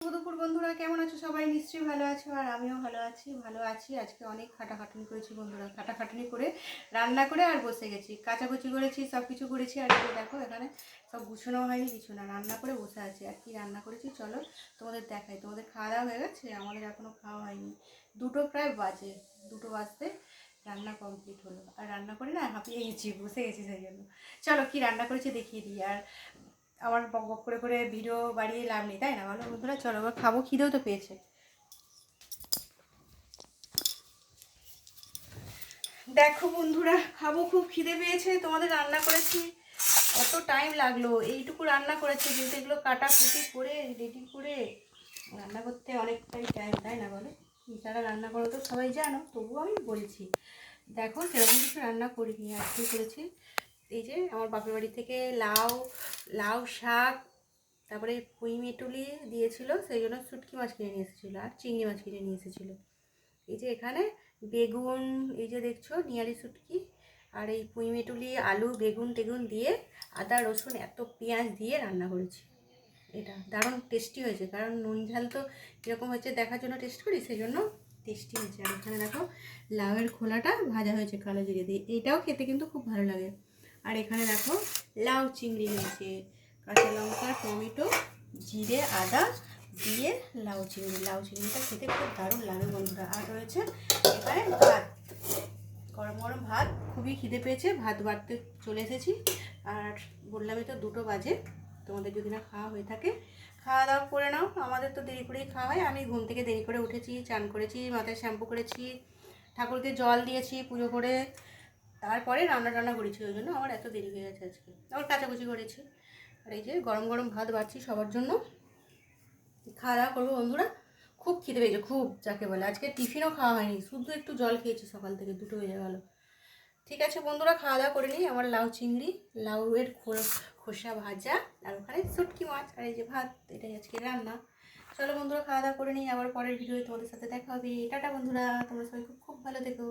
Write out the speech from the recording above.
দুপুর বন্ধুরা, কেমন আছো সবাই? নিশ্চয়ই ভালো আছো, আর আমিও ভালো আছি। আজকে অনেক খাটাখাটনি করেছি বন্ধুরা। খাটাখাটনি করে রান্না করে আর বসে গেছি, কাচাকুচি করেছি, সব কিছু করেছি। আর এই দেখো এখানে সব গুছানো হয়নি, কিছু না, রান্না করে বসে আছি। আর কি রান্না করেছি চলো তোমাদের দেখাই। তোমাদের খাওয়া দাওয়া হয়ে গেছে? আমাদের এখনও খাওয়া হয়নি, দুটো প্রায় বাজে, দুটো বাজতে রান্না কমপ্লিট হলো। আর রান্না করে না হাঁপিয়ে গেছি, বসে গেছি, সেই জন্য চলো কি রান্না করেছি দেখিয়ে দিই। আর আমার বক বক করে ভিডিও বাড়িয়ে লাভ নেই, তাই না বলো বন্ধুরা? চলো এবার খাবো, খিদেও তো পেয়েছে। দেখো বন্ধুরা, খাবো, খুব খিদে পেয়েছে। তোমাদের রান্না করেছি, কত টাইম লাগলো এইটুকু রান্না করেছি, কিন্তু এগুলো কাটাকুটি করে রেডি করে রান্না করতে অনেকটাই টাইম, তাই না বলো? যারা রান্না করো তো সবাই জানো, তবুও আমি বলছি। দেখো সেরকম কিছু রান্না করিনি, আজকে করেছি এই যে আমার বাপের বাড়ি থেকে লাউ লাউ শাক, তারপরে পুঁই মেটুলি দিয়েছিল, সেই জন্য শুটকি মাছ কিনে নিয়ে এসেছিলো, আর চিংড়ি মাছ কিনে নিয়ে এসেছিলো। এই যে এখানে বেগুন, এই যে দেখছো নিয়ারি শুটকি, আর এই পুঁই মেটুলি, আলু, বেগুন টেগুন দিয়ে আদা রসুন এত পেঁয়াজ দিয়ে রান্না করেছি। এটা দারুণ টেস্টি হয়েছে, কারণ নুন ঝাল তো কীরকম হয়েছে দেখার জন্য টেস্ট করি, সেই জন্য টেস্টি হয়েছে। আর এখানে দেখো লাউয়ের খোলাটা ভাজা হয়েছে কালো জিরে দিয়ে, এইটাও খেতে কিন্তু খুব ভালো লাগে। আর এখানে দেখো লাউ চিংড়ি হয়েছে, কাঁচা লঙ্কা, টমেটো, জিরে, আদা দিয়ে লাউ চিংড়িটা খেতে খুব দারুণ লাগে বন্ধুরা। আর রয়েছে এখানে ভাত, গরম গরম ভাত। খুবই খিদে পেয়েছে, ভাত বাড়তে চলে এসেছি। আর বললামই তো দুটো বাজে, তোমাদের যদি না খাওয়া হয়ে থাকে খাওয়া দাওয়া করে নাও। আমাদের তো দেরি করেই খাওয়া হয়। আমি ঘুম থেকে দেরি করে উঠেছি, চান করেছি, মাথায় শ্যাম্পু করেছি, ঠাকুরকে জল দিয়েছি পুজো করে, তারপরে রান্না টান্না করেছি, ওই জন্য আমার এত দেরি হয়ে গেছে আজকে। আবার কাচাকুচি করেছি। আর এই যে গরম গরম ভাত বাড়ছি সবার জন্য, খাওয়া দাওয়া করবো বন্ধুরা। খুব খিদে পেয়েছে, খুব, যাকে বলে। আজকে টিফিনও খাওয়া হয়নি, শুধু একটু জল খেয়েছি সকাল থেকে, দুটো বেজে গেল। ঠিক আছে বন্ধুরা, খাওয়া দাওয়া করে নিই। আমার লাউ চিংড়ি, লাউয়ের খোসা ভাজা, আর ওখানে শুটকি মাছ, আর এই যে ভাত, এটাই আজকে রান্না। চলো বন্ধুরা খাওয়া দাওয়া করে নিই, আবার পরের ভিডিওতে তোমাদের সাথে দেখা হবে। টাটা বন্ধুরা, তোমরা সবাই খুব খুব ভালো থেকো।